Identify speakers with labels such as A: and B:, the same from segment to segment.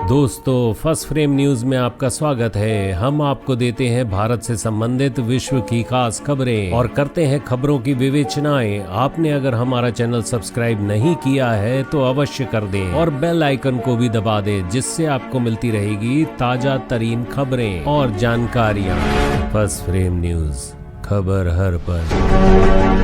A: दोस्तों, first frame news में आपका स्वागत है। हम आपको देते हैं भारत से संबंधित विश्व की खास खबरें और करते हैं खबरों की विवेचनाएं। आपने अगर हमारा चैनल सब्सक्राइब नहीं किया है तो अवश्य कर दें और बेल आइकन को भी दबा दें, जिससे आपको मिलती रहेगी ताजा तरीन खबरें और जानकारियां। फर्स्ट फ्रेम न्यूज, खबर हर पल।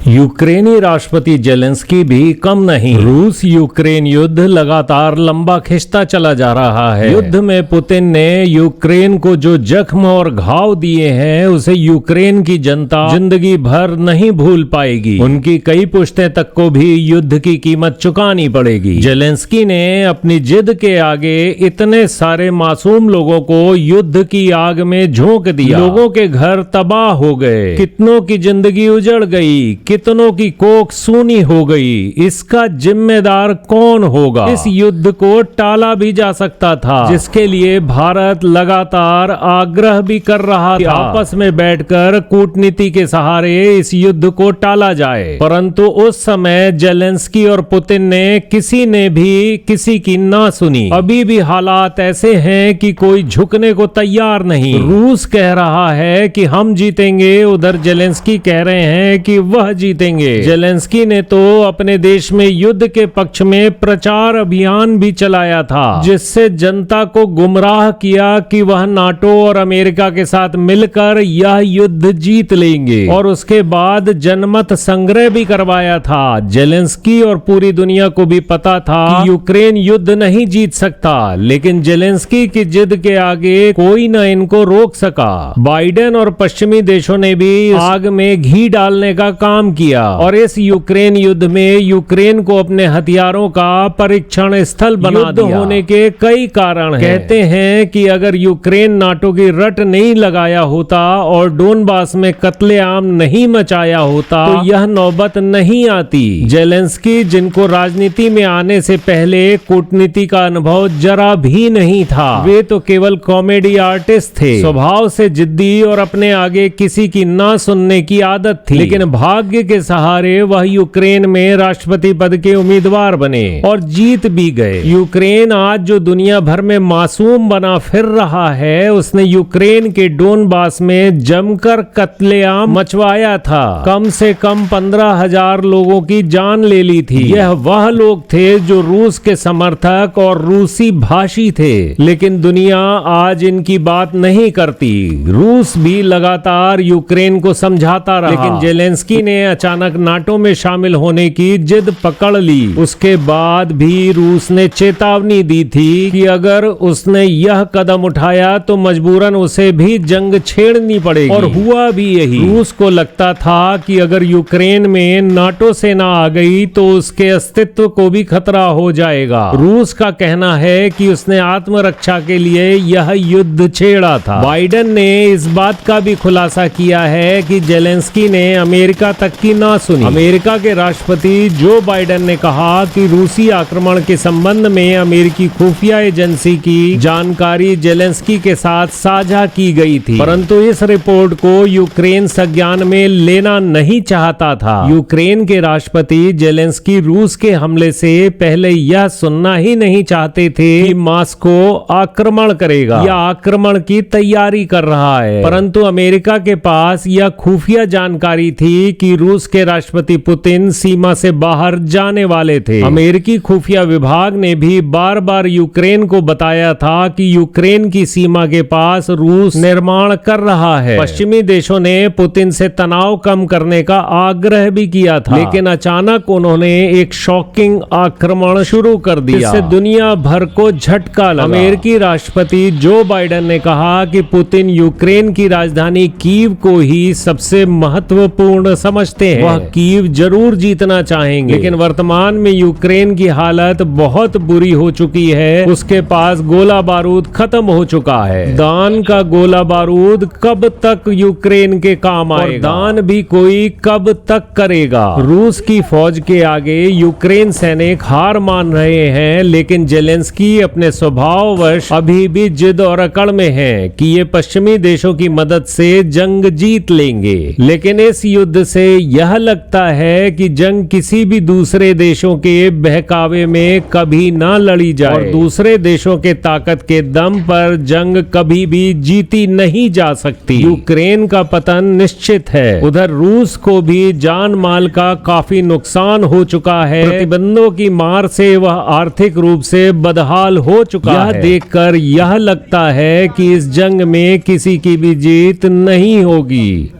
A: यूक्रेनी राष्ट्रपति जेलेंस्की भी कम नहीं। रूस यूक्रेन युद्ध लगातार लंबा खिंचता चला जा रहा है। युद्ध में पुतिन ने यूक्रेन को जो जख्म और घाव दिए हैं उसे यूक्रेन की जनता जिंदगी भर नहीं भूल पाएगी। उनकी कई पुश्तें तक को भी युद्ध की कीमत चुकानी पड़ेगी। जेलेंस्की ने अपनी जिद के आगे इतने सारे मासूम लोगों को युद्ध की आग में झोंक दिया। लोगों के घर तबाह हो गए, कितनों की जिंदगी उजड़ गई, कितनों की कोख सूनी हो गई। इसका जिम्मेदार कौन होगा? इस युद्ध को टाला भी जा सकता था, जिसके लिए भारत लगातार आग्रह भी कर रहा था आपस में बैठकर कूटनीति के सहारे इस युद्ध को टाला जाए। परंतु उस समय जेलेंस्की और पुतिन ने किसी ने भी किसी की ना सुनी। अभी भी हालात ऐसे हैं कि कोई झुकने को तैयार नहीं। रूस कह रहा है कि हम जीतेंगे, उधर जेलेंस्की कह रहे हैं कि वह जीतेंगे। जेलेंस्की ने तो अपने देश में युद्ध के पक्ष में प्रचार अभियान भी चलाया था, जिससे जनता को गुमराह किया कि वह नाटो और अमेरिका के साथ मिलकर यह युद्ध जीत लेंगे, और उसके बाद जनमत संग्रह भी करवाया था। जेलेंस्की और पूरी दुनिया को भी पता था कि यूक्रेन युद्ध नहीं जीत सकता, लेकिन जेलेंस्की की जिद के आगे कोई न इनको रोक सका। बाइडेन और पश्चिमी देशों ने भी आग में घी डालने का काम किया और इस यूक्रेन युद्ध में यूक्रेन को अपने हथियारों का परीक्षण स्थल बना दिया। होने के कई कारण हैं। कहते हैं कि अगर यूक्रेन नाटो की रट नहीं लगाया होता और डोनबास में कत्लेआम नहीं मचाया होता तो यह नौबत नहीं आती। जेलेंस्की, जिनको राजनीति में आने से पहले कूटनीति का अनुभव जरा भी नहीं था, वे तो केवल कॉमेडी आर्टिस्ट थे। स्वभाव से जिद्दी और अपने आगे किसी की ना सुनने की आदत थी, लेकिन भाग्य के सहारे वह यूक्रेन में राष्ट्रपति पद के उम्मीदवार बने और जीत भी गए। यूक्रेन आज जो दुनिया भर में मासूम बना फिर रहा है, उसने यूक्रेन के डोनबास में जमकर कत्लेआम मचवाया था। कम से कम 15,000 लोगों की जान ले ली थी। यह वह लोग थे जो रूस के समर्थक और रूसी भाषी थे, लेकिन दुनिया आज इनकी बात नहीं करती। रूस भी लगातार यूक्रेन को समझाता रहा, लेकिन जेलेंस्की ने अचानक नाटो में शामिल होने की जिद पकड़ ली। उसके बाद भी रूस ने चेतावनी दी थी कि अगर उसने यह कदम उठाया तो मजबूरन उसे भी जंग छेड़नी पड़ेगी, और हुआ भी यही। रूस को लगता था कि अगर यूक्रेन में नाटो सेना आ गई तो उसके अस्तित्व को भी खतरा हो जाएगा। रूस का कहना है कि उसने आत्मरक्षा के लिए यह युद्ध छेड़ा था। बाइडेन ने इस बात का भी खुलासा किया है कि जेलेंस्की ने अमेरिका तक की ना सुनी। अमेरिका के राष्ट्रपति जो बाइडेन ने कहा कि रूसी आक्रमण के संबंध में अमेरिकी खुफिया एजेंसी की जानकारी जेलेंस्की के साथ साझा की गई थी, परंतु इस रिपोर्ट को यूक्रेन संज्ञान में लेना नहीं चाहता था। यूक्रेन के राष्ट्रपति जेलेंस्की रूस के हमले से पहले यह सुनना ही नहीं चाहते थे कि मॉस्को आक्रमण करेगा या आक्रमण की तैयारी कर रहा है, परंतु अमेरिका के पास यह खुफिया जानकारी थी कि रूस के राष्ट्रपति पुतिन सीमा से बाहर जाने वाले थे। अमेरिकी खुफिया विभाग ने भी बार बार यूक्रेन को बताया था कि यूक्रेन की सीमा के पास रूस निर्माण कर रहा है। पश्चिमी देशों ने पुतिन से तनाव कम करने का आग्रह भी किया था, लेकिन अचानक उन्होंने एक शॉकिंग आक्रमण शुरू कर दिया, जिससे दुनिया भर को झटका लगा। अमेरिकी राष्ट्रपति जो बाइडेन ने कहा कि पुतिन यूक्रेन की राजधानी कीव को ही सबसे महत्वपूर्ण समझते हैं। वह कीव जरूर जीतना चाहेंगे, लेकिन वर्तमान में यूक्रेन की हालत बहुत बुरी हो चुकी है। उसके पास गोला बारूद खत्म हो चुका है। दान का गोला बारूद कब तक यूक्रेन के काम आएगा? दान भी कोई कब तक करेगा? रूस की फौज के आगे यूक्रेन सैनिक हार मान रहे हैं, लेकिन जेलेंस्की अपने स्वभाववश अभी भी जिद और अकड़ में है कि ये पश्चिमी देशों की मदद से जंग जीत लेंगे। लेकिन इस युद्ध से यह लगता है कि जंग किसी भी दूसरे देशों के बहकावे में कभी ना लड़ी जाए और दूसरे देशों के ताकत के दम पर जंग कभी भी जीती नहीं जा सकती। यूक्रेन का पतन निश्चित है। उधर रूस को भी जान माल का काफी नुकसान हो चुका है। प्रतिबंधों की मार से वह आर्थिक रूप से बदहाल हो चुका है। यह देखकर यह लगता है कि इस जंग में किसी की भी जीत नहीं होगी।